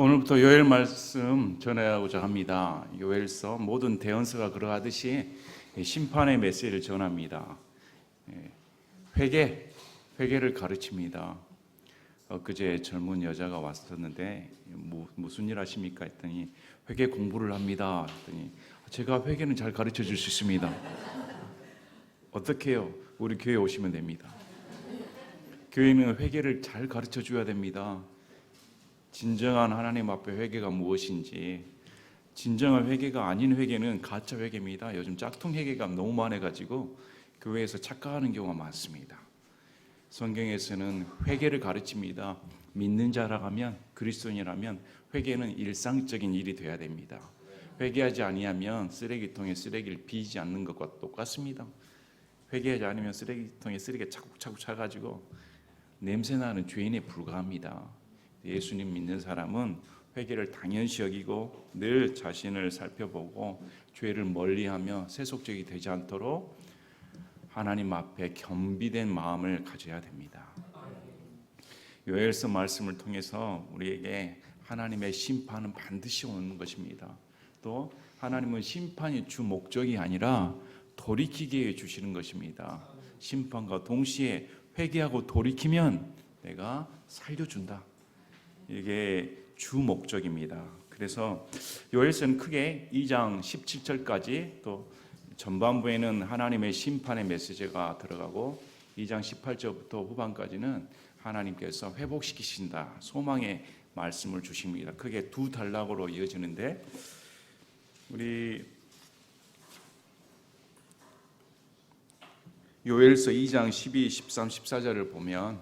오늘부터 요엘 말씀 전하고자 합니다. 요엘서 모든 대언서가 그러하듯이 심판의 메시지를 전합니다. 회개를 가르칩니다. 엊그제 젊은 여자가 왔었는데 무슨 일 하십니까 했더니 회개 공부를 합니다 했더니 제가 회개는 잘 가르쳐 줄 수 있습니다. 어떻게 해요? 우리 교회 오시면 됩니다. 교회는 회개를 잘 가르쳐 줘야 됩니다. 진정한 하나님 앞에 회개가 무엇인지, 진정한 회개가 아닌 회개는 가짜 회개입니다. 요즘 짝퉁 회개가 너무 많아가지고 교회에서 착각하는 경우가 많습니다. 성경에서는 회개를 가르칩니다. 믿는 자라면, 그리스도인이라면 회개는 일상적인 일이 돼야 됩니다. 회개하지 아니하면 쓰레기통에 쓰레기를 비지 않는 것과 똑같습니다. 회개하지 않으면 쓰레기통에 쓰레기가 차곡차곡 차가지고 냄새나는 죄인에 불과합니다. 예수님 믿는 사람은 회개를 당연시 여기고 늘 자신을 살펴보고 죄를 멀리하며 세속적이 되지 않도록 하나님 앞에 겸비된 마음을 가져야 됩니다. 요엘서 말씀을 통해서 우리에게 하나님의 심판은 반드시 오는 것입니다. 또 하나님은 심판이 주 목적이 아니라 돌이키게 해주시는 것입니다. 심판과 동시에 회개하고 돌이키면 내가 살려준다. 이게 주 목적입니다. 그래서 요엘서는 크게 2장 17절까지 또 전반부에는 하나님의 심판의 메시지가 들어가고 2장 18절부터 후반까지는 하나님께서 회복시키신다. 소망의 말씀을 주십니다. 크게 두 단락으로 이어지는데 우리 요엘서 2장 12, 13, 14절을 보면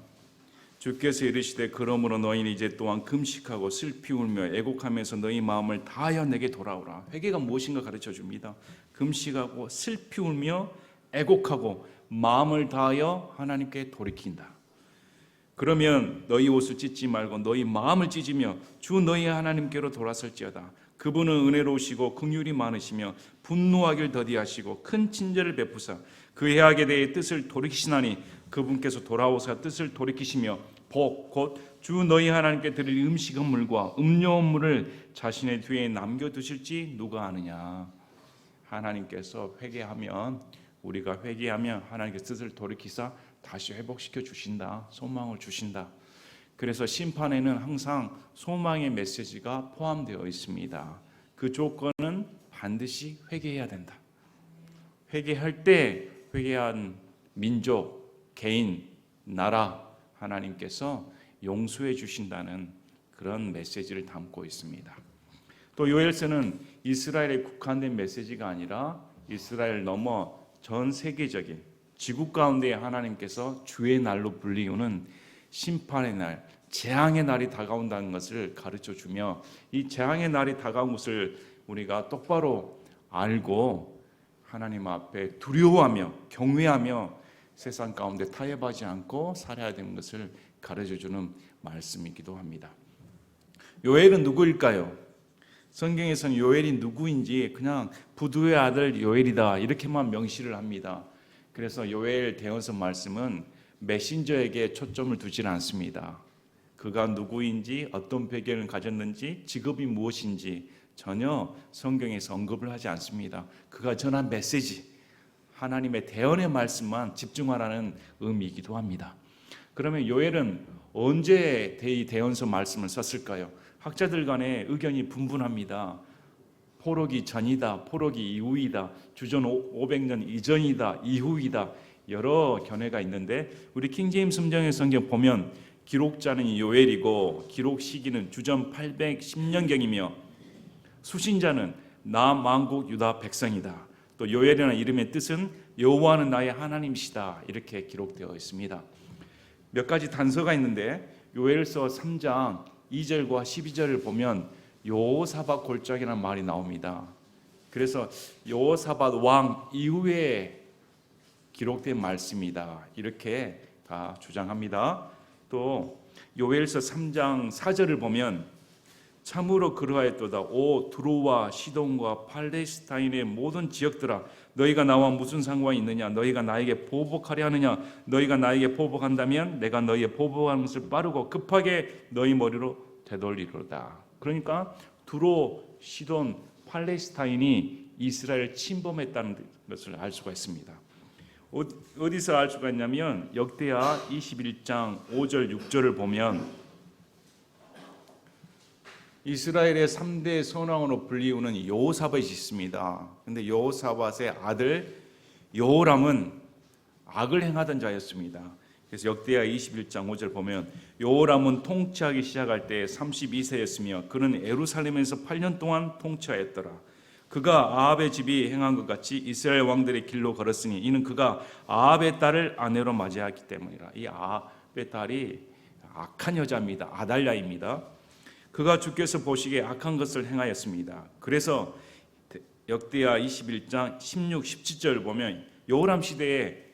주께서 이르시되 그러므로 너희는 이제 또한 금식하고 슬피 울며 애곡하면서 너희 마음을 다하여 내게 돌아오라. 회개가 무엇인가 가르쳐 줍니다. 금식하고 슬피 울며 애곡하고 마음을 다하여 하나님께 돌이킨다. 그러면 너희 옷을 찢지 말고 너희 마음을 찢으며 주 너희 하나님께로 돌아설지어다. 그분은 은혜로우시고 긍휼이 많으시며 분노하길 더디하시고 큰 친절을 베푸사 그 해악에 대해 뜻을 돌이키시나니 그분께서 돌아오사 뜻을 돌이키시며 복 곧 주 너희 하나님께 드릴 음식 물과 음료 물을 자신의 뒤에 남겨두실지 누가 아느냐. 하나님께서 회개하면 우리가 회개하면 하나님께서 뜻을 돌이키사 다시 회복시켜 주신다. 소망을 주신다. 그래서 심판에는 항상 소망의 메시지가 포함되어 있습니다. 그 조건은 반드시 회개해야 된다. 회개할 때 회개한 민족, 개인, 나라 하나님께서 용서해 주신다는 그런 메시지를 담고 있습니다. 또 요엘서는 이스라엘에 국한된 메시지가 아니라 이스라엘 넘어 전 세계적인 지구 가운데 하나님께서 주의 날로 불리우는 심판의 날, 재앙의 날이 다가온다는 것을 가르쳐 주며 이 재앙의 날이 다가온 것을 우리가 똑바로 알고 하나님 앞에 두려워하며 경외하며 세상 가운데 타협하지 않고 살아야 되는 것을 가르쳐주는 말씀이기도 합니다. 요엘은 누구일까요? 성경에서는 요엘이 누구인지 그냥 부두의 아들 요엘이다 이렇게만 명시를 합니다. 그래서 요엘 대언서 말씀은 메신저에게 초점을 두질 않습니다. 그가 누구인지 어떤 배경을 가졌는지 직업이 무엇인지 전혀 성경에서 언급을 하지 않습니다. 그가 전한 메시지 하나님의 대언의 말씀만 집중하라는 의미이기도 합니다. 그러면 요엘은 언제 이 대언서 말씀을 썼을까요? 학자들 간에 의견이 분분합니다. 포로기 전이다, 포로기 이후이다, 주전 500년 이전이다, 이후이다 여러 견해가 있는데 우리 킹제임스 성경의 성경 보면 기록자는 요엘이고 기록 시기는 주전 810년경이며 수신자는 남왕국 유다 백성이다. 또 요엘이라는 이름의 뜻은 여호와는 나의 하나님이시다 이렇게 기록되어 있습니다. 몇 가지 단서가 있는데 요엘서 3장 2절과 12절을 보면 여호사밧 골짜기라는 말이 나옵니다. 그래서 여호사밧 왕 이후에 기록된 말씀이다 이렇게 다 주장합니다. 또 요엘서 3장 4절을 보면 참으로 그러하였도다. 오 두로와 시돈과 팔레스타인의 모든 지역들아 너희가 나와 무슨 상관이 있느냐. 너희가 나에게 보복하려 하느냐. 너희가 나에게 보복한다면 내가 너희의 보복하는 것을 빠르고 급하게 너희 머리로 되돌리리로다. 그러니까 두로, 시돈, 팔레스타인이 이스라엘을 침범했다는 것을 알 수가 있습니다. 어디서 알 수가 있냐면 역대하 21장 5절 6절을 보면 이스라엘의 3대 선왕으로 불리우는 여호사밧이 있습니다. 그런데 여호사밧의 아들 여호람은 악을 행하던 자였습니다. 그래서 역대하 21장 5절 보면 여호람은 통치하기 시작할 때 32세였으며 그는 예루살렘에서 8년 동안 통치하였더라. 그가 아합의 집이 행한 것 같이 이스라엘 왕들의 길로 걸었으니 이는 그가 아합의 딸을 아내로 맞이하기 때문이라. 이 아합의 딸이 악한 여자입니다. 아달랴입니다. 그가 주께서 보시기에 악한 것을 행하였습니다. 그래서 역대하 21장 16, 17절을 보면 여호람 시대에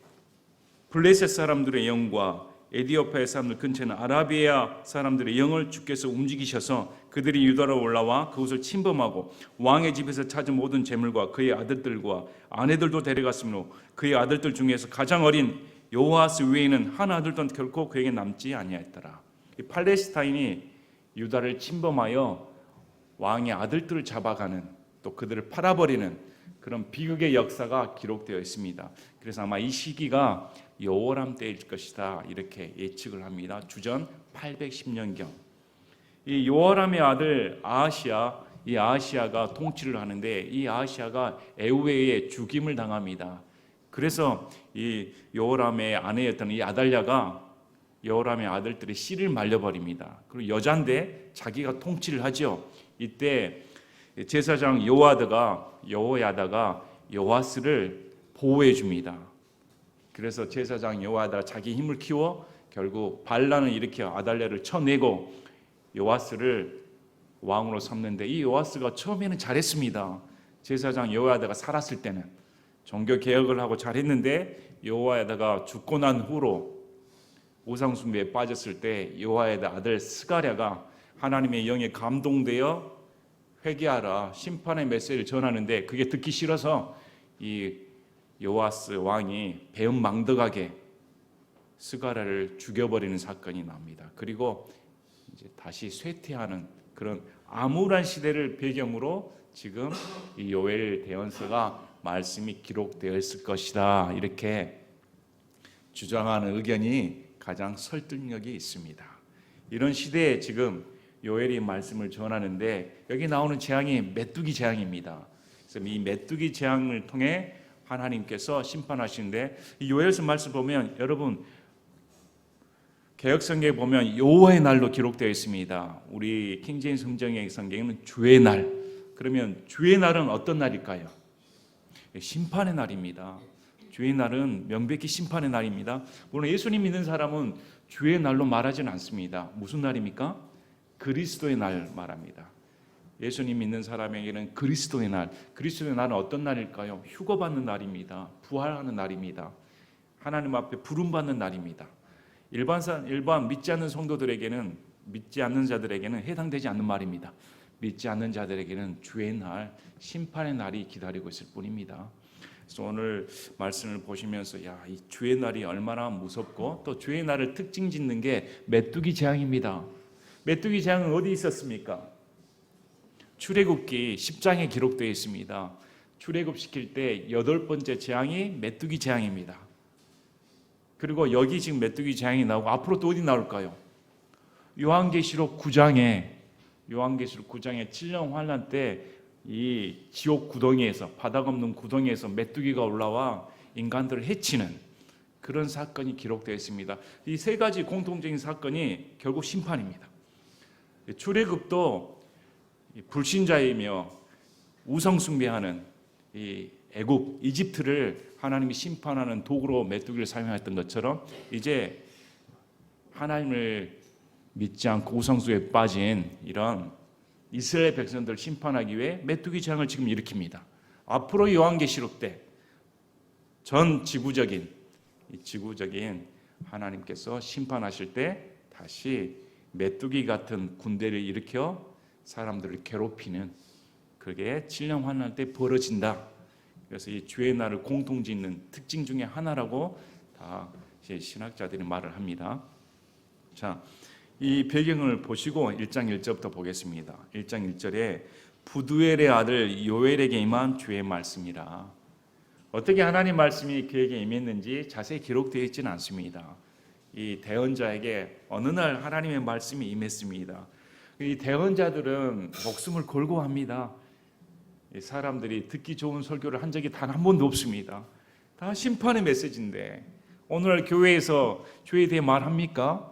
블레셋 사람들의 영과 에디오피아 사람들 근처에는 아라비아 사람들의 영을 주께서 움직이셔서 그들이 유다로 올라와 그곳을 침범하고 왕의 집에서 찾은 모든 재물과 그의 아들들과 아내들도 데려갔으므로 그의 아들들 중에서 가장 어린 여호아스 외에는 한 아들도 결코 그에게 남지 아니하였더라. 이 팔레스타인이 유다를 침범하여 왕의 아들들을 잡아가는, 또 그들을 팔아버리는 그런 비극의 역사가 기록되어 있습니다. 그래서 아마 이 시기가 여호람 때일 것이다 이렇게 예측을 합니다. 주전 810년경. 이 여호람의 아들 아하시아, 이 아하시아가 통치를 하는데 이 아하시아가 애후에 죽임을 당합니다. 그래서 이 여호람의 아내였던 이 아달랴가 여호람의 아들들의 씨를 말려버립니다. 그리고 여잔데 자기가 통치를 하죠. 이때 제사장 여호야다가 여호아스를 보호해 줍니다. 그래서 제사장 여호야다가 자기 힘을 키워 결국 반란을 일으켜 아달랴를 쳐내고 여호아스를 왕으로 삼는데 이 여호아스가 처음에는 잘했습니다. 제사장 여호야다가 살았을 때는 종교 개혁을 하고 잘했는데 여호야다가 죽고 난 후로 우상 숭배에 빠졌을 때 여호야다 아들 스가랴가 하나님의 영에 감동되어 회개하라 심판의 메시지를 전하는데 그게 듣기 싫어서 이 여호아스 왕이 배은망덕하게 스가랴를 죽여버리는 사건이 납니다. 그리고 이제 다시 쇠퇴하는 그런 암울한 시대를 배경으로 지금 이 요엘 대언서가 말씀이 기록되어 있을 것이다 이렇게 주장하는 의견이 가장 설득력이 있습니다. 이런 시대에 지금 요엘이 말씀을 전하는데 여기 나오는 재앙이 메뚜기 재앙입니다. 그래서 이 메뚜기 재앙을 통해 하나님께서 심판하시는데 이 요엘서 말씀 보면 여러분 개역성경에 보면 여호와의 날로 기록되어 있습니다. 우리 킹제임스 성경의 성경에는 주의 날. 그러면 주의 날은 어떤 날일까요? 심판의 날입니다. 주의 날은 명백히 심판의 날입니다. 물론 예수님 믿는 사람은 주의 날로 말하지는 않습니다. 무슨 날입니까? 그리스도의 날 말합니다. 예수님 믿는 사람에게는 그리스도의 날, 그리스도의 날은 어떤 날일까요? 휴거받는 날입니다. 부활하는 날입니다. 하나님 앞에 부름받는 날입니다. 일반 믿지 않는 성도들에게는, 믿지 않는 자들에게는 해당되지 않는 말입니다. 믿지 않는 자들에게는 주의 날, 심판의 날이 기다리고 있을 뿐입니다. 그래서 오늘 말씀을 보시면서 이 주의 날이 얼마나 무섭고 또 주의 날을 특징 짓는 게 메뚜기 재앙입니다. 메뚜기 재앙은 어디 있었습니까? 출애굽기 10장에 기록되어 있습니다. 출애굽시킬 때 8번째 재앙이 메뚜기 재앙입니다. 그리고 여기 지금 메뚜기 재앙이 나오고 앞으로 또 어디 나올까요? 요한계시록 9장에 7년 환란 때 이 지옥 구덩이에서, 바닥 없는 구덩이에서 메뚜기가 올라와 인간들을 해치는 그런 사건이 기록되어 있습니다. 이 세 가지 공통적인 사건이 결국 심판입니다. 출애굽도 불신자이며 우상 숭배하는 이 애굽, 이집트를 하나님이 심판하는 도구로 메뚜기를 사용했던 것처럼 이제 하나님을 믿지 않고 우상숭배에 빠진 이런 이스라엘 백성들을 심판하기 위해 메뚜기 재앙을 지금 일으킵니다. 앞으로 요한계시록 때 전 지구적인 하나님께서 심판하실 때 다시 메뚜기 같은 군대를 일으켜 사람들을 괴롭히는 그게 7년 환난 때 벌어진다. 그래서 이 주의 날을 공통짓는 특징 중에 하나라고 다 신학자들이 말을 합니다. 자, 이 배경을 보시고 1장 1절부터 보겠습니다. 1장 1절에 부두엘의 아들 요엘에게 임한 주의 말씀이라. 어떻게 하나님 말씀이 그에게 임했는지 자세히 기록되어 있지는 않습니다. 이 대언자에게 어느 날 하나님의 말씀이 임했습니다. 이 대언자들은 목숨을 걸고 합니다. 사람들이 듣기 좋은 설교를 한 적이 단 한 번도 없습니다. 다 심판의 메시지인데 오늘 교회에서 죄에 대해 말합니까?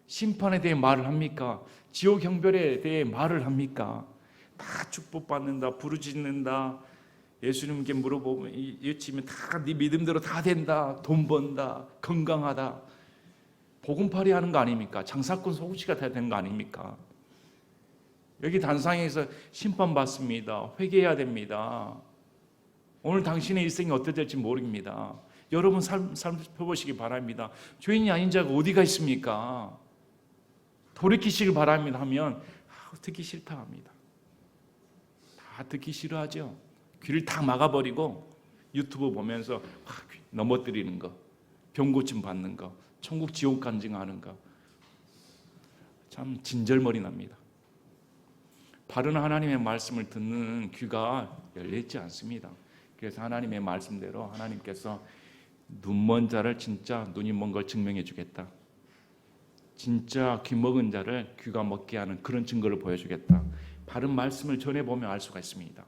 심판에 대해 말을 합니까? 지옥 형벌에 대해 말을 합니까? 다 축복받는다, 부르짖는다, 예수님께 물어보면 여치면 다 네 믿음대로 다 된다, 돈 번다, 건강하다, 복음팔이 하는 거 아닙니까? 장사꾼 소구시가 돼야 되는 거 아닙니까? 여기 단상에서 심판받습니다. 회개해야 됩니다. 오늘 당신의 일생이 어떻게 될지 모릅니다. 여러분 삶 살펴보시기 바랍니다. 죄인이 아닌 자가 어디가 있습니까? 돌이키시길 바랍니다 하면 듣기 싫다 합니다. 다 듣기 싫어하죠. 귀를 다 막아버리고 유튜브 보면서 넘어뜨리는 거, 병고침 받는 거, 천국 지옥 간증하는 거, 참 진절머리 납니다. 바른 하나님의 말씀을 듣는 귀가 열려있지 않습니다. 그래서 하나님의 말씀대로 하나님께서 눈먼 자를 진짜 눈이 먼 걸 증명해 주겠다, 진짜 귀 먹은 자를 귀가 먹게 하는 그런 증거를 보여주겠다. 바른 말씀을 전해보면 알 수가 있습니다.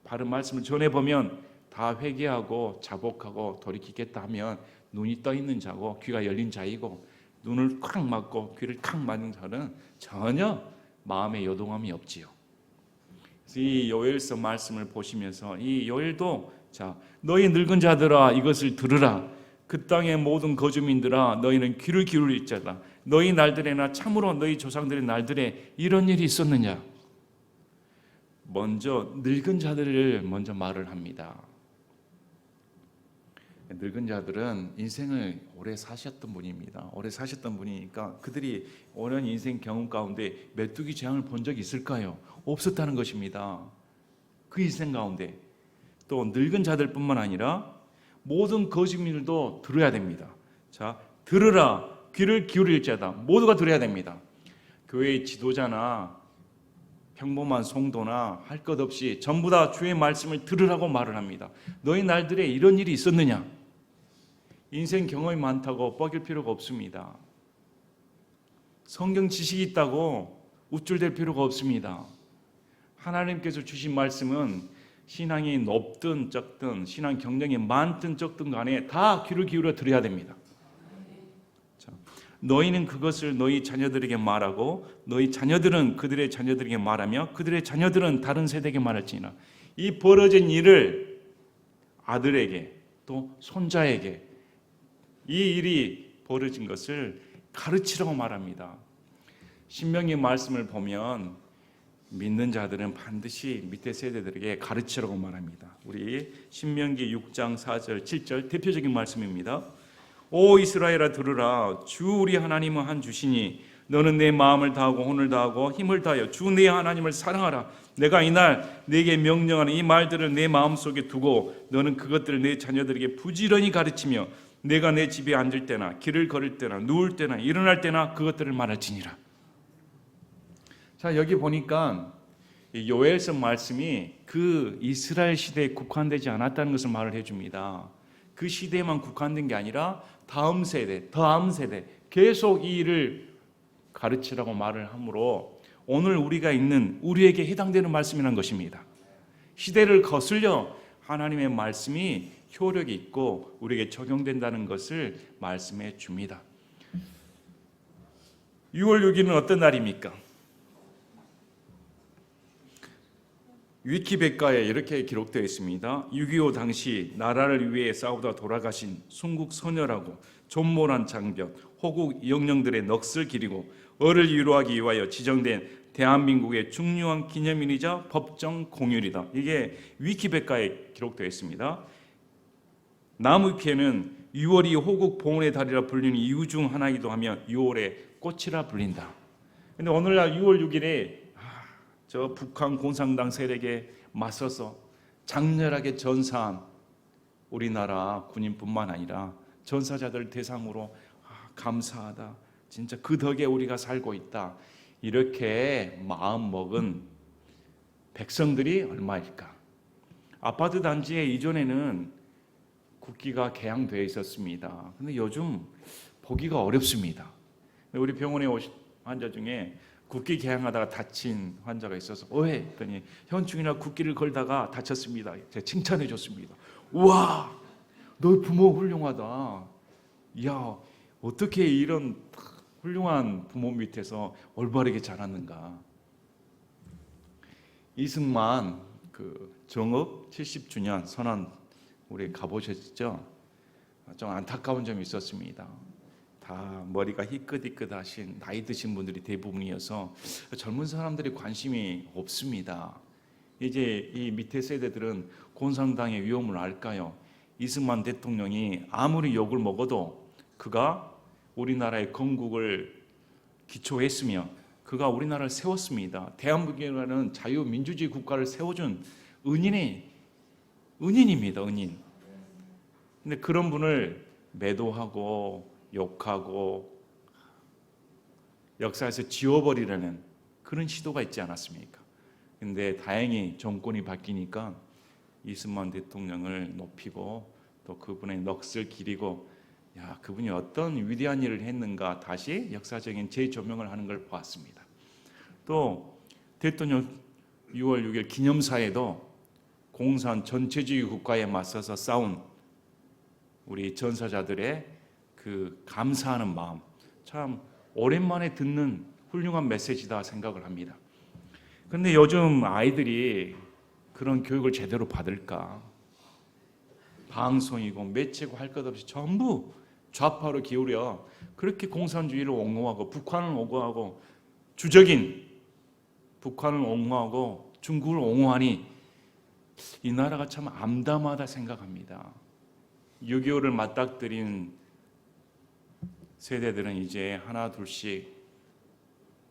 바른 말씀을 전해보면 다 회개하고 자복하고 돌이키겠다 하면 눈이 떠 있는 자고 귀가 열린 자이고, 눈을 콱 막고 귀를 콱 막은 자는 전혀 마음에 요동함이 없지요. 그래서 이 요엘서 말씀을 보시면서 이 요엘도 자, 너희 늙은 자들아 이것을 들으라. 그 땅의 모든 거주민들아 너희는 귀를 기울일지어다. 너희 날들에나 참으로 너희 조상들의 날들에 이런 일이 있었느냐. 먼저 늙은 자들을 먼저 말을 합니다. 늙은 자들은 인생을 오래 사셨던 분입니다. 오래 사셨던 분이니까 그들이 오랜 인생 경험 가운데 메뚜기 재앙을 본 적이 있을까요? 없었다는 것입니다. 그 인생 가운데 또 늙은 자들뿐만 아니라 모든 거주민들도 들어야 됩니다. 자, 들으라. 귀를 기울일 자다. 모두가 들어야 됩니다. 교회의 지도자나 평범한 성도나 할 것 없이 전부 다 주의 말씀을 들으라고 말을 합니다. 너희 날들에 이런 일이 있었느냐? 인생 경험이 많다고 뻐길 필요가 없습니다. 성경 지식이 있다고 우쭐댈 필요가 없습니다. 하나님께서 주신 말씀은 신앙이 높든 적든 신앙 경력이 많든 적든 간에 다 귀를 기울여 들어야 됩니다. 자, 너희는 그것을 너희 자녀들에게 말하고 너희 자녀들은 그들의 자녀들에게 말하며 그들의 자녀들은 다른 세대에게 말할지니라. 이 벌어진 일을 아들에게 또 손자에게 이 일이 벌어진 것을 가르치라고 말합니다. 신명기 말씀을 보면 믿는 자들은 반드시 밑에 세대들에게 가르치라고 말합니다. 우리 신명기 6장 4절 7절 대표적인 말씀입니다. 오 이스라엘아 들으라. 주 우리 하나님은 한 주시니 너는 내 마음을 다하고 혼을 다하고 힘을 다하여 주 내 하나님을 사랑하라. 내가 이날 네게 명령하는 이 말들을 내 마음속에 두고 너는 그것들을 내 자녀들에게 부지런히 가르치며 내가 내 집에 앉을 때나 길을 걸을 때나 누울 때나 일어날 때나 그것들을 말할지니라. 자, 여기 보니까 요엘서 말씀이 그 이스라엘 시대에 국한되지 않았다는 것을 말을 해줍니다. 그 시대에만 국한된 게 아니라 다음 세대 계속 이 일을 가르치라고 말을 하므로 오늘 우리가 있는 우리에게 해당되는 말씀이라는 것입니다. 시대를 거슬려 하나님의 말씀이 효력이 있고 우리에게 적용된다는 것을 말씀해 줍니다. 6월 6일은 어떤 날입니까? 위키백과에 이렇게 기록되어 있습니다. 6.25 당시 나라를 위해 싸우다 돌아가신 순국 선열하고 존모란 장병, 호국 영령들의 넋을 기리고 을을 위로하기 위하여 지정된 대한민국의 중요한 기념일이자 법정 공휴일이다. 이게 위키백과에 기록되어 있습니다. 남위키에는 6월이 호국 봉헌의 달이라 불리는 이유 중 하나이기도 하며 6월의 꽃이라 불린다. 그런데 오늘날 6월 6일에 저 북한 공산당 세력에 맞서서 장렬하게 전사한 우리나라 군인뿐만 아니라 전사자들 대상으로 감사하다, 진짜 그 덕에 우리가 살고 있다. 이렇게 마음 먹은 백성들이 얼마일까? 아파트 단지에 이전에는 국기가 개양되어 있었습니다. 근데 요즘 보기가 어렵습니다. 우리 병원에 오신 환자 중에 국기 개양하다가 다친 환자가 있어서 왜? 했더니 현충이나 국기를 걸다가 다쳤습니다. 제가 칭찬해 줬습니다. 우와, 너 부모 훌륭하다. 야, 어떻게 이런 훌륭한 부모 밑에서 올바르게 자랐는가. 이승만 그 정읍 70주년 선언 우리 가보셨죠? 좀 안타까운 점이 있었습니다. 다 머리가 희끗희끗하신 나이 드신 분들이 대부분이어서 젊은 사람들이 관심이 없습니다. 이제 이 밑에 세대들은 공산당의 위험을 알까요? 이승만 대통령이 아무리 욕을 먹어도 그가 우리나라의 건국을 기초했으며 그가 우리나라를 세웠습니다. 대한민국이라는 자유민주주의 국가를 세워준 은인입니다. 은인. 근데 그런 분을 매도하고 욕하고 역사에서 지워버리려는 그런 시도가 있지 않았습니까? 근데 다행히 정권이 바뀌니까 이승만 대통령을 높이고 또 그분의 넋을 기리고 야, 그분이 어떤 위대한 일을 했는가 다시 역사적인 재조명을 하는 걸 보았습니다. 또 대통령 6월 6일 기념사에도 공산 전체주의 국가에 맞서서 싸운 우리 전사자들의 그 감사하는 마음, 참 오랜만에 듣는 훌륭한 메시지다 생각을 합니다. 그런데 요즘 아이들이 그런 교육을 제대로 받을까? 방송이고 매체고 할 것 없이 전부 좌파로 기울여 그렇게 공산주의를 옹호하고 북한을 옹호하고 주적인 북한을 옹호하고 중국을 옹호하니 이 나라가 참 암담하다 생각합니다. 6.25를 맞닥뜨린 세대들은 이제 하나 둘씩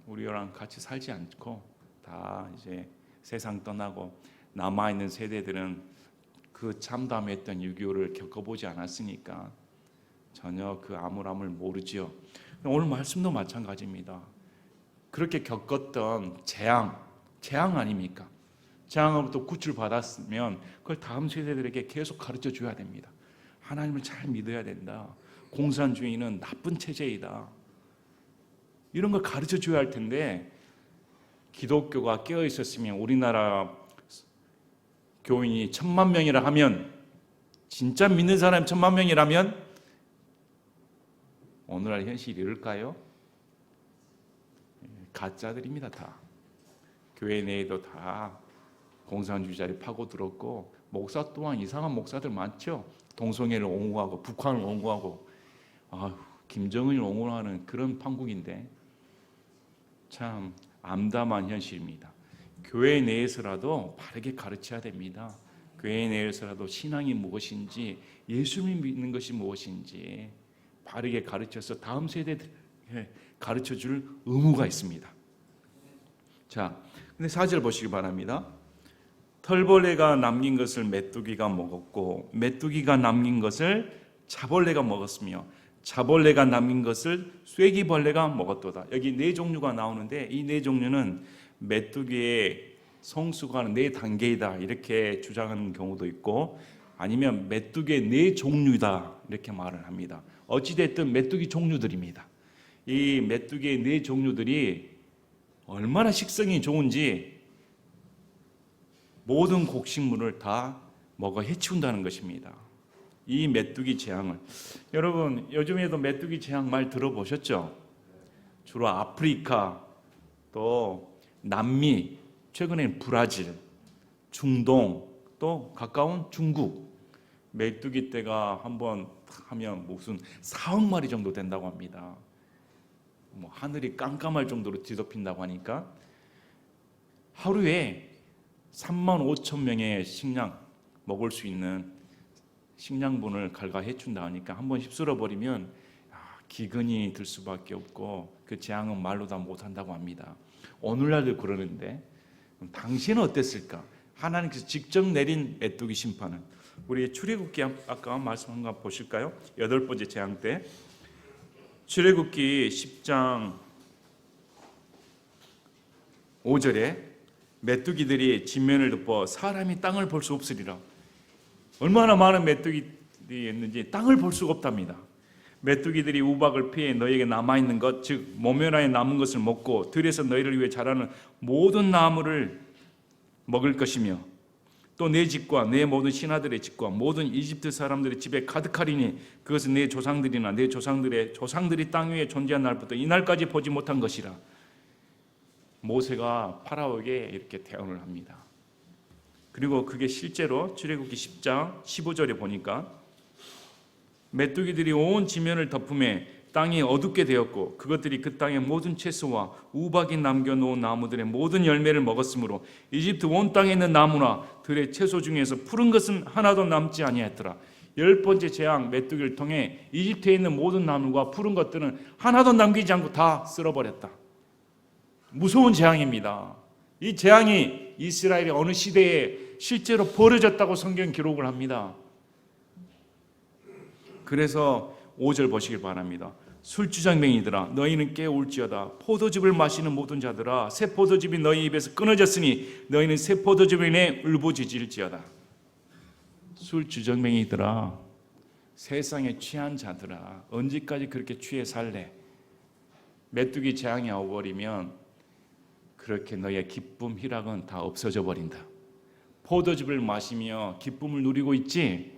우리랑 같이 살지 않고 다 이제 세상 떠나고 남아있는 세대들은 그 참담했던 6.25를 겪어보지 않았으니까 전혀 그 암울함을 모르지요. 오늘 말씀도 마찬가지입니다. 그렇게 겪었던 재앙 아닙니까? 재앙으로부터 구출받았으면 그걸 다음 세대들에게 계속 가르쳐 줘야 됩니다. 하나님을 잘 믿어야 된다. 공산주의는 나쁜 체제이다. 이런 걸 가르쳐 줘야 할 텐데 기독교가 깨어 있었으면 우리나라 교인이 1000만 명이라 하면 진짜 믿는 사람이 1000만 명이라면 오늘날 현실이 이럴까요? 가짜들입니다. 다. 교회 내에도 다 공산주의자를 파고들었고 목사 또한 이상한 목사들 많죠. 동성애를 옹호하고 북한을 옹호하고 김정은을 옹호하는 그런 판국인데 참 암담한 현실입니다. 교회 내에서라도 바르게 가르쳐야 됩니다. 교회 내에서라도 신앙이 무엇인지 예수님을 믿는 것이 무엇인지 바르게 가르쳐서 다음 세대들에 가르쳐줄 의무가 있습니다. 자, 근데 4절 보시기 바랍니다. 털벌레가 남긴 것을 메뚜기가 먹었고 메뚜기가 남긴 것을 자벌레가 먹었으며 자벌레가 남긴 것을 쐐기벌레가 먹었도다. 여기 네 종류가 나오는데 이 네 종류는 메뚜기의 성수가 4단계이다 이렇게 주장하는 경우도 있고 아니면 메뚜기의 4종류다 이렇게 말을 합니다. 어찌됐든 메뚜기 종류들입니다. 이 메뚜기의 4종류들이 얼마나 식성이 좋은지 모든 곡식물을 다 먹어 해치운다는 것입니다. 이 메뚜기 재앙을 여러분 요즘에도 메뚜기 재앙 말 들어보셨죠? 주로 아프리카 또 남미 최근에는 브라질 중동 또 가까운 중국 메뚜기 떼가 한번 하면 무슨 4억 마리 정도 된다고 합니다. 뭐 하늘이 깜깜할 정도로 뒤덮인다고 하니까 하루에 35,000명의 식량 먹을 수 있는 식량분을 갈가 해춘다 하니까 한번 휩쓸어 버리면 기근이 들 수밖에 없고 그 재앙은 말로 다 못한다고 합니다. 오늘날도 그러는데 당시에는 어땠을까? 하나님께서 직접 내린 메뚜기 심판은 우리 출애굽기 아까 말씀한 거 보실까요? 8번째 재앙 때 출애굽기 10장 5절에 메뚜기들이 진면을 덮어 사람이 땅을 볼 수 없으리라. 얼마나 많은 메뚜기들이 있는지 땅을 볼 수가 없답니다. 메뚜기들이 우박을 피해 너희에게 남아있는 것, 즉 모면하에 남은 것을 먹고 들에서 너희를 위해 자라는 모든 나무를 먹을 것이며 또 내 집과 내 모든 신하들의 집과 모든 이집트 사람들의 집에 가득하리니 그것은 내 조상들이나 내 조상들의 조상들이 땅 위에 존재한 날부터 이날까지 보지 못한 것이라. 모세가 파라오에게 이렇게 대언을 합니다. 그리고 그게 실제로 출애굽기 10장 15절에 보니까 메뚜기들이 온 지면을 덮음에 땅이 어둡게 되었고 그것들이 그 땅의 모든 채소와 우박이 남겨놓은 나무들의 모든 열매를 먹었으므로 이집트 온 땅에 있는 나무나 들의 채소 중에서 푸른 것은 하나도 남지 아니하였더라. 10번째 재앙 메뚜기를 통해 이집트에 있는 모든 나무가 푸른 것들은 하나도 남기지 않고 다 쓸어버렸다. 무서운 재앙입니다. 이 재앙이 이스라엘의 어느 시대에 실제로 벌어졌다고 성경 기록을 합니다. 그래서 5절 보시길 바랍니다. 술주정뱅이들아 너희는 깨울지어다. 포도즙을 마시는 모든 자들아 새 포도즙이 너희 입에서 끊어졌으니 너희는 새 포도즙에 인해 울부짖을지어다. 술주정뱅이들아 세상에 취한 자들아 언제까지 그렇게 취해 살래? 메뚜기 재앙이 와버리면 그렇게 너희의 기쁨 희락은 다 없어져 버린다. 포도즙을 마시며 기쁨을 누리고 있지.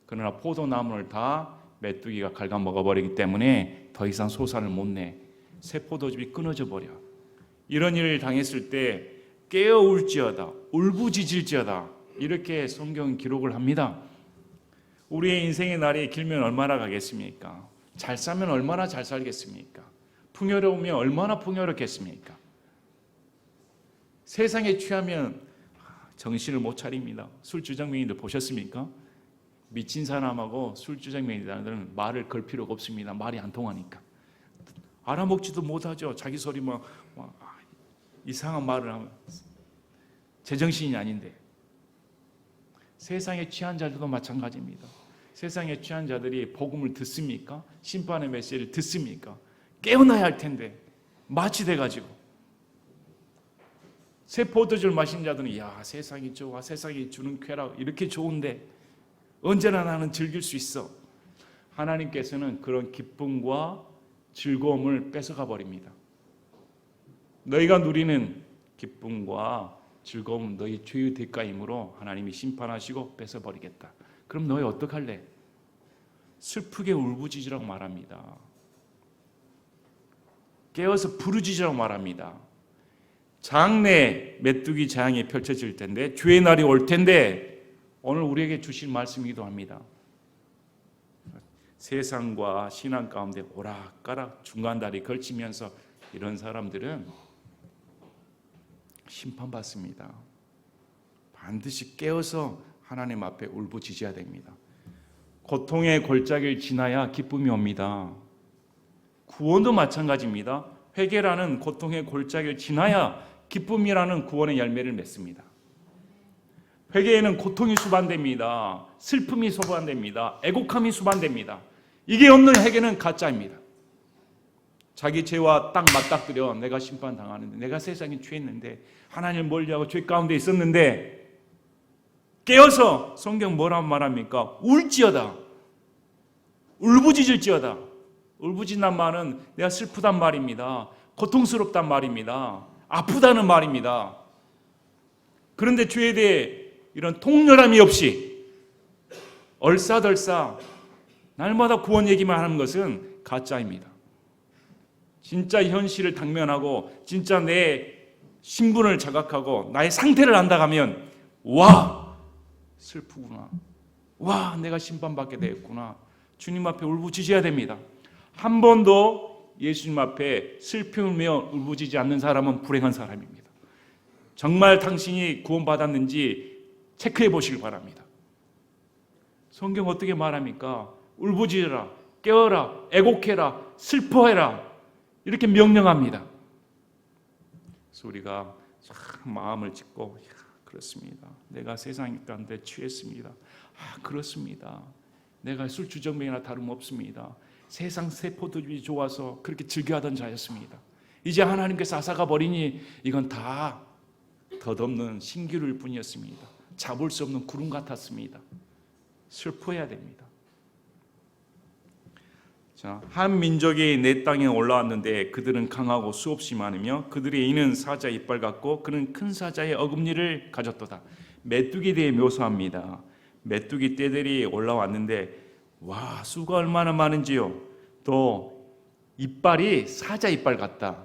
그러나 포도나무를 다 메뚜기가 갉아먹어버리기 때문에 더 이상 소산을 못 내. 새 포도즙이 끊어져 버려. 이런 일을 당했을 때 깨어 울지어다 울부짖을지어다 이렇게 성경 기록을 합니다. 우리의 인생의 날이 길면 얼마나 가겠습니까? 잘 살면 얼마나 잘 살겠습니까? 풍요로우면 얼마나 풍요롭겠습니까? 세상에 취하면 정신을 못 차립니다. 술주정뱅이들 보셨습니까? 미친 사람하고 술주정뱅이들은 말을 걸 필요가 없습니다. 말이 안 통하니까. 알아먹지도 못하죠. 자기 소리 이상한 말을 하면 제정신이 아닌데. 세상에 취한 자들도 마찬가지입니다. 세상에 취한 자들이 복음을 듣습니까? 심판의 메시지를 듣습니까? 깨어나야 할 텐데 마취돼가지고 새 포도주를 마신 자들은 야 세상이 좋아 세상이 주는 쾌락 이렇게 좋은데 언제나 나는 즐길 수 있어. 하나님께서는 그런 기쁨과 즐거움을 뺏어가 버립니다. 너희가 누리는 기쁨과 즐거움은 너희 죄의 대가이므로 하나님이 심판하시고 뺏어버리겠다. 그럼 너희 어떡할래? 슬프게 울부짖으라고 말합니다. 깨어서 부르짖으라고 말합니다. 장래 메뚜기 재앙이 펼쳐질 텐데 주의 날이 올 텐데 오늘 우리에게 주신 말씀이기도 합니다. 세상과 신앙 가운데 오락가락 중간다리 걸치면서 이런 사람들은 심판받습니다. 반드시 깨어서 하나님 앞에 울부짖어야 됩니다. 고통의 골짜기를 지나야 기쁨이 옵니다. 구원도 마찬가지입니다. 회개라는 고통의 골짜기를 지나야 기쁨이라는 구원의 열매를 맺습니다. 회개에는 고통이 수반됩니다. 슬픔이 수반됩니다. 애곡함이 수반됩니다. 이게 없는 회개는 가짜입니다. 자기 죄와 딱 맞닥뜨려 내가 심판당하는데 내가 세상에 취했는데 하나님을 멀리하고 죄 가운데 있었는데 깨어서 성경 뭐라고 말합니까? 울지어다. 울부짖을지어다. 울부짖는 말은 내가 슬프단 말입니다. 고통스럽단 말입니다. 아프다는 말입니다. 그런데 죄에 대해 이런 통렬함이 없이 얼싸덜싸 날마다 구원 얘기만 하는 것은 가짜입니다. 진짜 현실을 당면하고 진짜 내 신분을 자각하고 나의 상태를 안다 하면 와 슬프구나. 와 내가 심판받게 되었구나. 주님 앞에 울부짖어야 됩니다. 한 번도 예수님 앞에 슬픔이며 울부짖지 않는 사람은 불행한 사람입니다. 정말 당신이 구원받았는지 체크해 보시길 바랍니다. 성경 어떻게 말합니까? 울부짖어라, 깨어라, 애곡해라, 슬퍼해라 이렇게 명령합니다. 그래서 우리가 참 마음을 찢고 그렇습니다. 내가 세상 가운데 취했습니다. 그렇습니다. 내가 술주정뱅이나 다름없습니다. 세상 새 포도즙이 좋아서 그렇게 즐겨하던 자였습니다. 이제 하나님께서 앗아가 버리니 이건 다 덧없는 신기루일 뿐이었습니다. 잡을 수 없는 구름 같았습니다. 슬퍼해야 됩니다. 자, 한 민족이 내 땅에 올라왔는데 그들은 강하고 수없이 많으며 그들의 이는 사자 이빨 같고 그는 큰 사자의 어금니를 가졌도다. 메뚜기에 대해 묘사합니다. 메뚜기 떼들이 올라왔는데 와, 수가 얼마나 많은지요. 또 이빨이 사자 이빨 같다.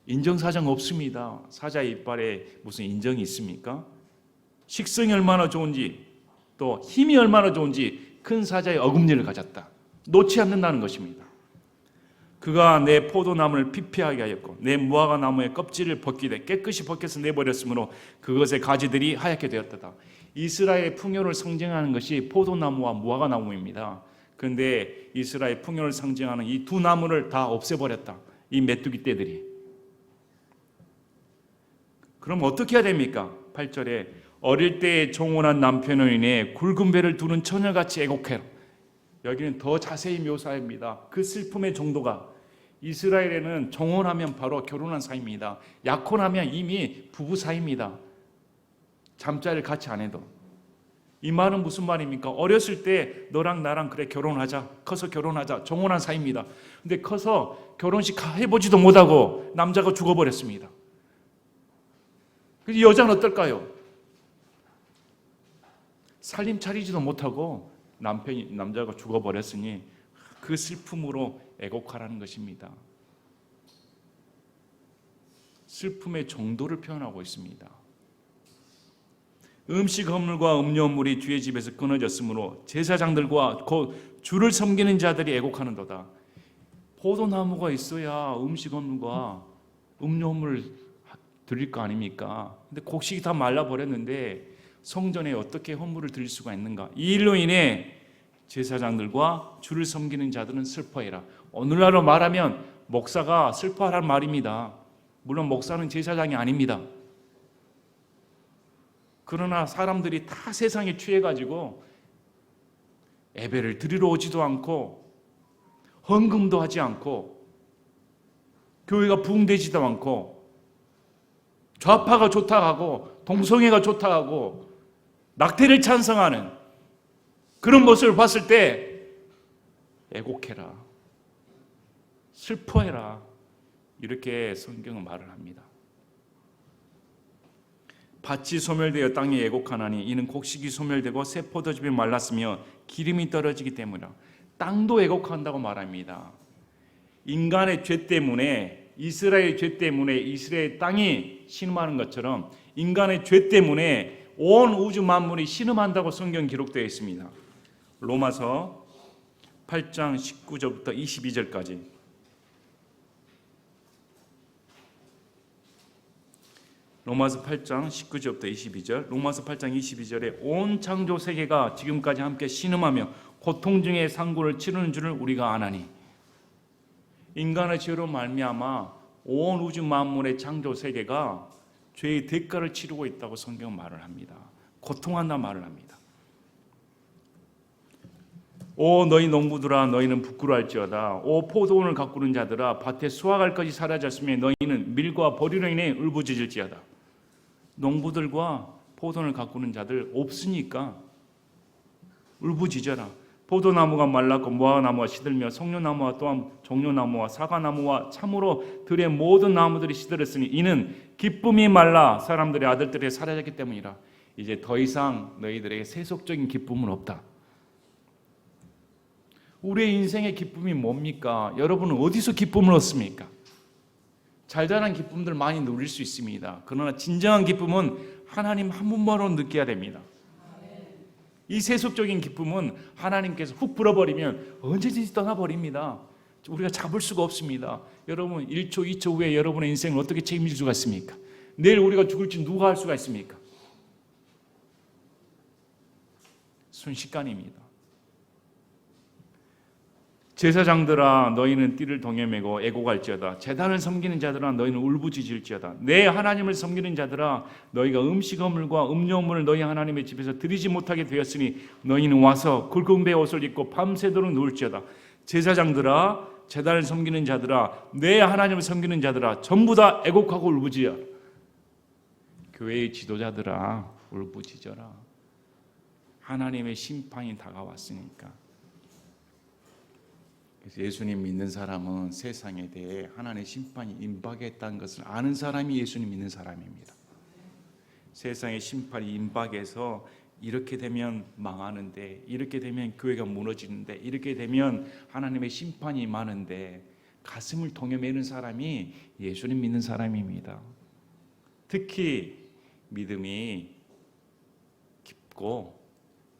인정사정 없습니다. 사자 이빨에 무슨 인정이 있습니까? 식성이 얼마나 좋은지 또 힘이 얼마나 좋은지 큰 사자의 어금니를 가졌다. 놓지 않는다는 것입니다. 그가 내 포도나무를 피폐하게 하였고 내 무화과 나무의 껍질을 벗기되 깨끗이 벗겨서 내버렸으므로 그것의 가지들이 하얗게 되었다. 이스라엘의 풍요를 상징하는 것이 포도나무와 무화과 나무입니다. 그런데 이스라엘 풍요를 상징하는 이 두 나무를 다 없애버렸다. 이 메뚜기 떼들이. 그럼 어떻게 해야 됩니까? 8절에 어릴 때에 종혼한 남편으로 인해 굵은 배를 두는 처녀같이 애곡해라. 여기는 더 자세히 묘사합니다. 그 슬픔의 정도가 이스라엘에는 종혼하면 바로 결혼한 사이입니다. 약혼하면 이미 부부 사이입니다. 잠자리를 같이 안 해도. 이 말은 무슨 말입니까? 어렸을 때 너랑 나랑 그래 결혼하자. 커서 결혼하자. 종혼한 사이입니다. 근데 커서 결혼식 해보지도 못하고 남자가 죽어버렸습니다. 그래서 여자는 어떨까요? 살림 차리지도 못하고 남자가 죽어버렸으니 그 슬픔으로 애곡하라는 것입니다. 슬픔의 정도를 표현하고 있습니다. 음식 헌물과 음료 헌물이 주의 집에서 끊어졌으므로 제사장들과 곧 주를 섬기는 자들이 애곡하는도다. 포도나무가 있어야 음식 헌물과 음료 헌물을 드릴 거 아닙니까? 근데 곡식이 다 말라버렸는데 성전에 어떻게 헌물을 드릴 수가 있는가? 이 일로 인해 제사장들과 주를 섬기는 자들은 슬퍼해라. 오늘날로 말하면 목사가 슬퍼하라는 말입니다. 물론 목사는 제사장이 아닙니다. 그러나 사람들이 다 세상에 취해가지고 예배를 드리러 오지도 않고 헌금도 하지 않고 교회가 부흥되지도 않고 좌파가 좋다 하고 동성애가 좋다 하고 낙태를 찬성하는 그런 모습을 봤을 때 애곡해라, 슬퍼해라, 이렇게 성경은 말을 합니다. 밭이 소멸되어 땅에 애곡하나니 이는 곡식이 소멸되고 새 포도즙이 말랐으며 기름이 떨어지기 때문이라. 땅도 애곡한다고 말합니다. 인간의 죄 때문에, 이스라엘의 죄 때문에 이스라엘 땅이 신음하는 것처럼 인간의 죄 때문에 온 우주 만물이 신음한다고 성경 기록되어 있습니다. 로마서 8장 19절부터 22절까지. 로마서 8장 19절부터 22절. 로마서 8장 22절에 온 창조 세계가 지금까지 함께 신음하며 고통 중에 상고를 치르는 줄을 우리가 아나니. 인간의 죄로 말미암아 온 우주 만물의 창조 세계가 죄의 대가를 치르고 있다고 성경은 말을 합니다. 고통한다 말을 합니다. 오 너희 농부들아 너희는 부끄러워할지어다. 오 포도원을 가꾸는 자들아 밭에 수확할 것이 사라졌으며 너희는 밀과 보리로 인해 울부짖을지어다. 농부들과 포도원을 가꾸는 자들 없으니까 울부짖어라. 포도나무가 말랐고 무화과나무가 시들며 송료나무와 또한 종려나무와 사과나무와 참으로 들의 모든 나무들이 시들었으니 이는 기쁨이 말라 사람들의 아들들이 사라졌기 때문이라. 이제 더 이상 너희들에게 세속적인 기쁨은 없다. 우리의 인생의 기쁨이 뭡니까? 여러분은 어디서 기쁨을 얻습니까? 잘자란 기쁨들 많이 누릴 수 있습니다. 그러나 진정한 기쁨은 하나님 한 분만으로 느껴야 됩니다. 이 세속적인 기쁨은 하나님께서 훅 불어버리면 언제든지 떠나버립니다. 우리가 잡을 수가 없습니다. 여러분 1초 2초 후에 여러분의 인생을 어떻게 책임질 수가 있습니까? 내일 우리가 죽을지 누가 알 수가 있습니까? 순식간입니다. 제사장들아 너희는 띠를 동여매고 애곡할지어다. 제단을 섬기는 자들아 너희는 울부짖을지어다. 내 하나님을 섬기는 자들아 너희가 음식 허물과 음료 허물을 너희 하나님의 집에서 드리지 못하게 되었으니 너희는 와서 굵은 배 옷을 입고 밤새도록 누울지어다. 제사장들아, 제단을 섬기는 자들아, 내 하나님을 섬기는 자들아, 전부 다 애곡하고 울부짖어라. 교회의 지도자들아, 울부짖어라. 하나님의 심판이 다가왔으니까. 그래서 예수님 믿는 사람은 세상에 대해 하나님의 심판이 임박했다는 것을 아는 사람이 예수님 믿는 사람입니다. 세상의 심판이 임박해서 이렇게 되면 망하는데, 이렇게 되면 교회가 무너지는데, 이렇게 되면 하나님의 심판이 임하는데 가슴을 동여매는 사람이 예수님 믿는 사람입니다. 특히 믿음이 깊고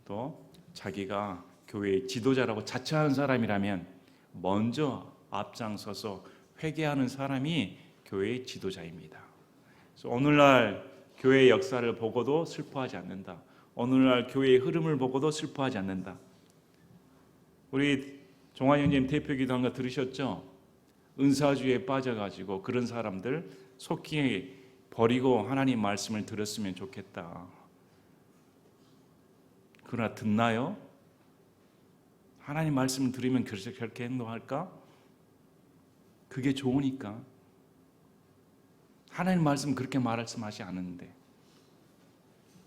또 자기가 교회의 지도자라고 자처하는 사람이라면 먼저 앞장서서 회개하는 사람이 교회의 지도자입니다. 그래서 오늘날 교회의 역사를 보고도 슬퍼하지 않는다. 오늘날 교회의 흐름을 보고도 슬퍼하지 않는다. 우리 종환 형님 대표 기도한 거 들으셨죠? 은사주의에 빠져가지고 그런 사람들 속히 버리고 하나님 말씀을 들었으면 좋겠다. 그러나 듣나요? 하나님 말씀을 들으면 그렇게 행동할까? 그게 좋으니까. 하나님 말씀 그렇게 말씀하지 않는데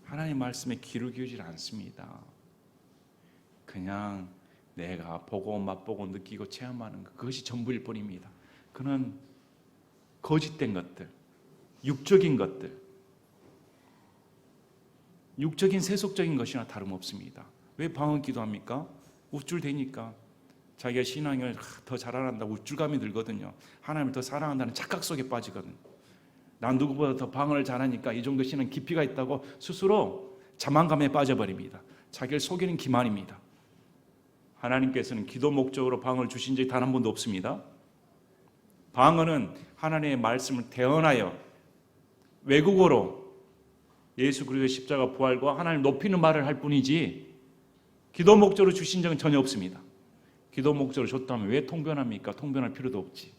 하나님 말씀에 귀를 기울이지 않습니다. 그냥 내가 보고 맛보고 느끼고 체험하는 것, 그것이 전부일 뿐입니다. 그는 거짓된 것들, 육적인 것들, 육적인 세속적인 것이나 다름없습니다. 왜 방언 기도합니까? 우쭐대니까. 자기가 신앙을 더 잘한다고 우쭐감이 들거든요. 하나님을 더 사랑한다는 착각 속에 빠지거든요. 난 누구보다 더 방언을 잘하니까 이 정도 신앙 깊이가 있다고 스스로 자만감에 빠져버립니다. 자기를 속이는 기만입니다. 하나님께서는 기도 목적으로 방언을 주신 적이 단 한 번도 없습니다. 방언은 하나님의 말씀을 대언하여 외국어로 예수 그리스도의 십자가 부활과 하나님 높이는 말을 할 뿐이지 기도 목적으로 주신 적은 전혀 없습니다. 기도 목적으로 줬다면 왜 통변합니까? 통변할 필요도 없지.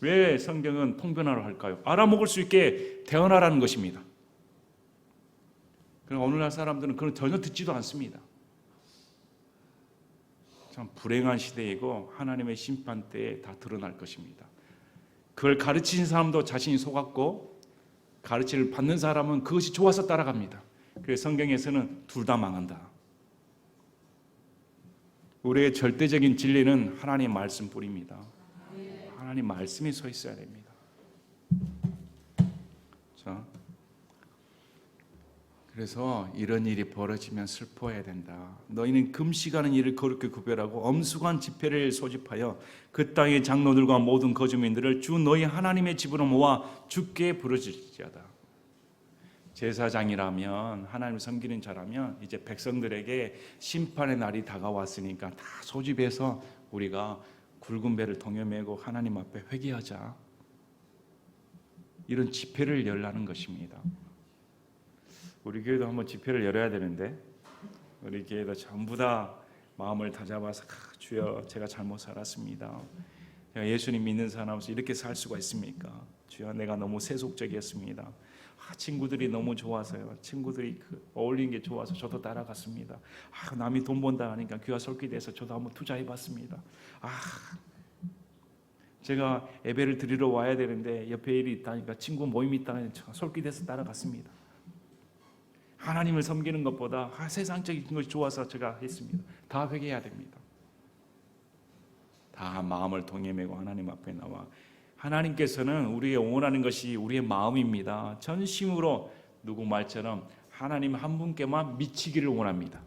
왜 성경은 통변하라 할까요? 알아먹을 수 있게 대언하라는 것입니다. 그러나 오늘날 사람들은 그건 전혀 듣지도 않습니다. 참 불행한 시대이고 하나님의 심판 때에 다 드러날 것입니다. 그걸 가르치는 사람도 자신이 속았고 가르침을 받는 사람은 그것이 좋아서 따라갑니다. 그래서 성경에서는 둘 다 망한다. 우리의 절대적인 진리는 하나님의 말씀뿐입니다. 하나님 말씀에 서 있어야 됩니다. 자, 그래서 이런 일이 벌어지면 슬퍼해야 된다. 너희는 금식하는 일을 거룩히 구별하고 엄숙한 집회를 소집하여 그 땅의 장로들과 모든 거주민들을 주 너희 하나님의 집으로 모아 주께 부르짖지어다. 제사장이라면 하나님을 섬기는 자라면 이제 백성들에게 심판의 날이 다가왔으니까 다 소집해서 우리가 굵은 배를 동여매고 하나님 앞에 회개하자. 이런 집회를 열라는 것입니다. 우리 교회도 한번 집회를 열어야 되는데 우리 교회도 전부 다 마음을 다잡아서 주여 제가 잘못 살았습니다. 제가 예수님 믿는 사람으로서 이렇게 살 수가 있습니까? 주여 내가 너무 세속적이었습니다. 친구들이 너무 좋아서요. 친구들이 어울리는 게 좋아서 저도 따라갔습니다. 남이 돈 번다 하니까 귀가 솔깃해서 저도 한번 투자해봤습니다. 제가 예배를 드리러 와야 되는데 옆에 일이 있다니까 친구 모임이 있다니까 솔깃해서 따라갔습니다. 하나님을 섬기는 것보다 세상적인 것이 좋아서 제가 했습니다. 다 회개해야 됩니다. 다 마음을 동여매고 하나님 앞에 나와 하나님께서는 우리의 원하는 것이 우리의 마음입니다. 전심으로 누구 말처럼 하나님 한 분께만 미치기를 원합니다.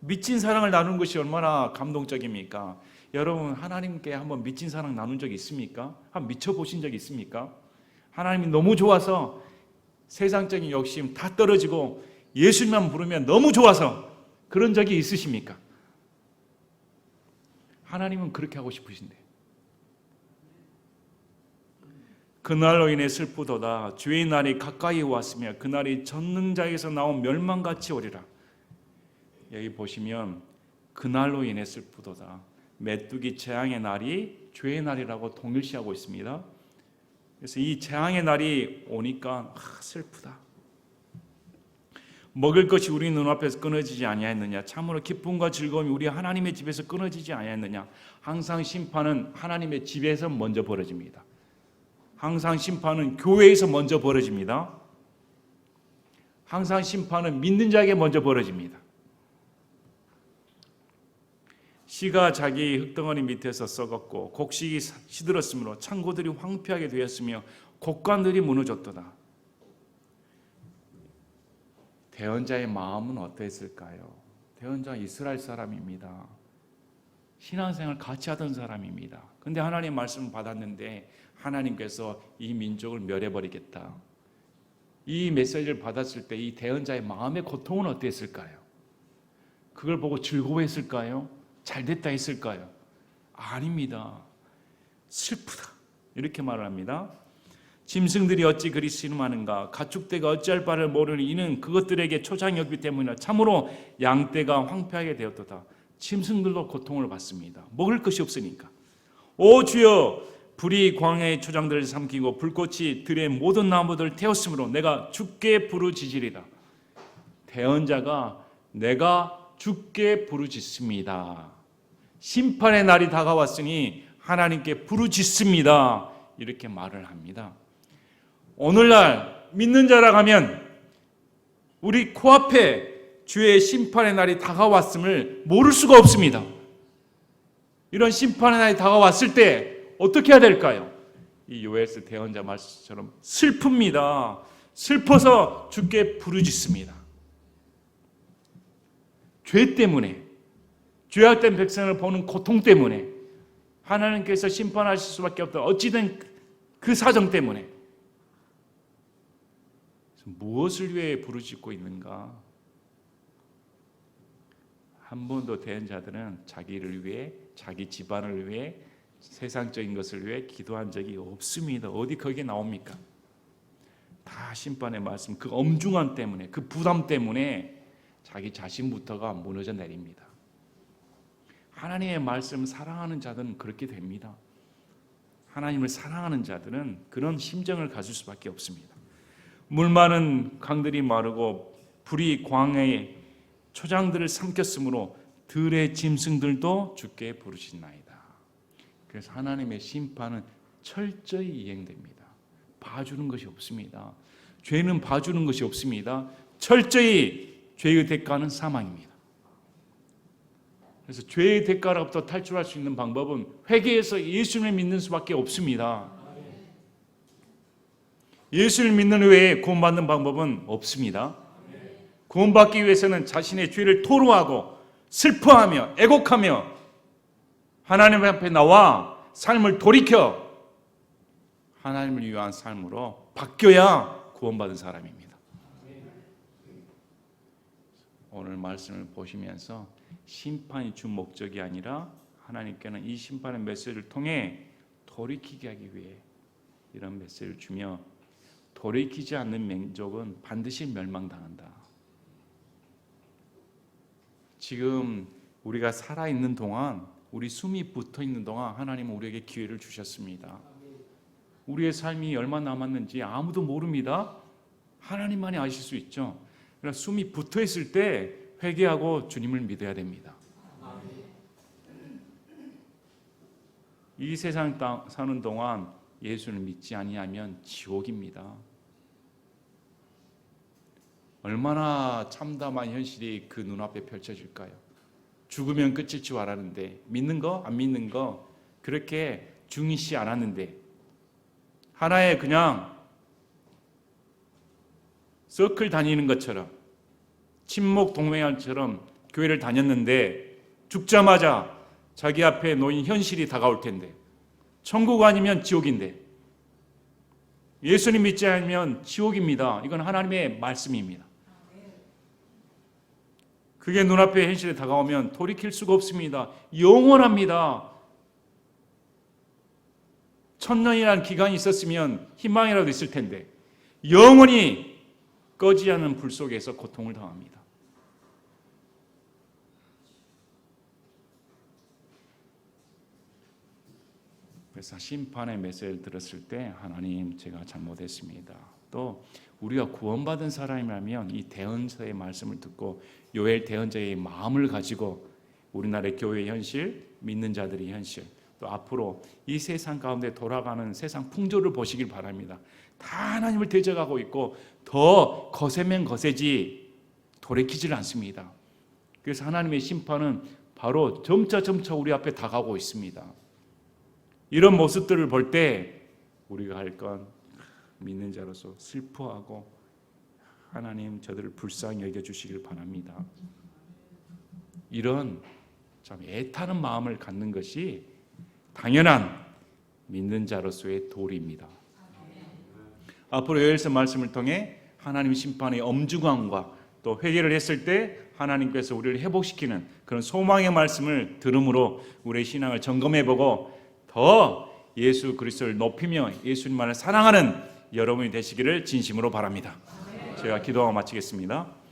미친 사랑을 나누는 것이 얼마나 감동적입니까? 여러분 하나님께 한번 미친 사랑 나눈 적이 있습니까? 한번 미쳐보신 적이 있습니까? 하나님이 너무 좋아서 세상적인 욕심 다 떨어지고 예수님만 부르면 너무 좋아서 그런 적이 있으십니까? 하나님은 그렇게 하고 싶으신데 그날로 인해 슬프도다. 주의 날이 가까이 왔으며 그날이 전능자에게서 나온 멸망같이 오리라. 여기 보시면 그날로 인해 슬프도다. 메뚜기 재앙의 날이 주의 날이라고 동일시하고 있습니다. 그래서 이 재앙의 날이 오니까 슬프다. 먹을 것이 우리 눈앞에서 끊어지지 아니하였느냐? 참으로 기쁨과 즐거움이 우리 하나님의 집에서 끊어지지 아니하였느냐? 항상 심판은 하나님의 집에서 먼저 벌어집니다. 항상 심판은 교회에서 먼저 벌어집니다. 항상 심판은 믿는 자에게 먼저 벌어집니다. 씨가 자기 흙덩어리 밑에서 썩었고 곡식이 시들었으므로 창고들이 황폐하게 되었으며 곡간들이 무너졌도다. 대언자의 마음은 어땠을까요? 대언자 이스라엘 사람입니다. 신앙생활 같이 하던 사람입니다. 근데 하나님 말씀을 받았는데 하나님께서 이 민족을 멸해버리겠다. 이 메시지를 받았을 때 이 대언자의 마음의 고통은 어땠을까요? 그걸 보고 즐거워했을까요? 잘됐다 했을까요? 아닙니다. 슬프다 이렇게 말을 합니다. 짐승들이 어찌 그리 신음하는가? 가축대가 어찌할 바를 모르니 이는 그것들에게 초장이었기 때문이라. 참으로 양떼가 황폐하게 되었도다. 짐승들도 고통을 받습니다. 먹을 것이 없으니까. 오 주여, 불이 광야의 초장들을 삼키고 불꽃이 들의 모든 나무들을 태웠으므로 내가 주께 부르짖으리라. 대언자가 내가 주께 부르짖습니다. 심판의 날이 다가왔으니 하나님께 부르짖습니다. 이렇게 말을 합니다. 오늘날 믿는 자라 하면 우리 코앞에 주의 심판의 날이 다가왔음을 모를 수가 없습니다. 이런 심판의 날이 다가왔을 때 어떻게 해야 될까요? 이 요엘서 대언자 말씀처럼 슬픕니다. 슬퍼서 주께 부르짖습니다. 죄 때문에, 죄악된 백성을 보는 고통 때문에 하나님께서 심판하실 수밖에 없다. 어찌된 그 사정 때문에 무엇을 위해 부르짖고 있는가? 한 번도 대언자들은 자기를 위해, 자기 집안을 위해, 세상적인 것을 위해 기도한 적이 없습니다. 어디 거기에 나옵니까? 다 심판의 말씀, 그 엄중함 때문에, 그 부담 때문에 자기 자신부터가 무너져 내립니다. 하나님의 말씀을 사랑하는 자들은 그렇게 됩니다. 하나님을 사랑하는 자들은 그런 심정을 가질 수밖에 없습니다. 물 많은 강들이 마르고 불이 광야의 초장들을 삼켰으므로 들의 짐승들도 주께 부르짖나이다. 그래서 하나님의 심판은 철저히 이행됩니다. 봐주는 것이 없습니다. 죄는 봐주는 것이 없습니다. 철저히 죄의 대가는 사망입니다. 그래서 죄의 대가로부터 탈출할 수 있는 방법은 회개해서 예수님을 믿는 수밖에 없습니다. 예수를 믿는 외에 구원받는 방법은 없습니다. 구원받기 위해서는 자신의 죄를 토로하고 슬퍼하며 애곡하며 하나님 앞에 나와 삶을 돌이켜 하나님을 위한 삶으로 바뀌어야 구원받은 사람입니다. 오늘 말씀을 보시면서 심판이 주 목적이 아니라 하나님께는 이 심판의 메시지를 통해 돌이키게 하기 위해 이런 메시지를 주며 돌이키지 않는 민족은 반드시 멸망당한다. 지금 우리가 살아있는 동안, 우리 숨이 붙어있는 동안 하나님은 우리에게 기회를 주셨습니다. 우리의 삶이 얼마 남았는지 아무도 모릅니다. 하나님만이 아실 수 있죠. 그러나 숨이 붙어있을 때 회개하고 주님을 믿어야 됩니다. 이 세상 사는 동안 예수를 믿지 아니하면 지옥입니다. 얼마나 참담한 현실이 그 눈앞에 펼쳐질까요? 죽으면 끝일 줄 알았는데 믿는 거 안 믿는 거 그렇게 중요시 않았는데 하나의 그냥 서클 다니는 것처럼 친목 동맹처럼 교회를 다녔는데 죽자마자 자기 앞에 놓인 현실이 다가올 텐데 천국 아니면 지옥인데 예수님 믿지 않으면 지옥입니다. 이건 하나님의 말씀입니다. 그게 눈앞에 현실에 다가오면 돌이킬 수가 없습니다. 영원합니다. 1000년이라는 기간이 있었으면 희망이라도 있을 텐데 영원히 꺼지지 않는 불 속에서 고통을 당합니다. 그래서 심판의 메시지를 들었을 때 하나님 제가 잘못했습니다. 또 우리가 구원받은 사람이라면 이 대언자의 말씀을 듣고 요엘 대언자의 마음을 가지고 우리나라의 교회의 현실, 믿는 자들의 현실, 또 앞으로 이 세상 가운데 돌아가는 세상 풍조를 보시길 바랍니다. 다 하나님을 대적하고 있고 더 거세면 거세지 돌이키질 않습니다. 그래서 하나님의 심판은 바로 점차 우리 앞에 다가오고 있습니다. 이런 모습들을 볼 때 우리가 할 건 믿는 자로서 슬퍼하고 하나님 저들을 불쌍히 여겨주시길 바랍니다. 이런 참 애타는 마음을 갖는 것이 당연한 믿는 자로서의 도리입니다. 앞으로 요엘서 말씀을 통해 하나님의 심판의 엄중함과 또 회개를 했을 때 하나님께서 우리를 회복시키는 그런 소망의 말씀을 들음으로 우리의 신앙을 점검해보고 더 예수 그리스도를 높이며 예수님만을 사랑하는 여러분이 되시기를 진심으로 바랍니다. 제가 기도하고 마치겠습니다.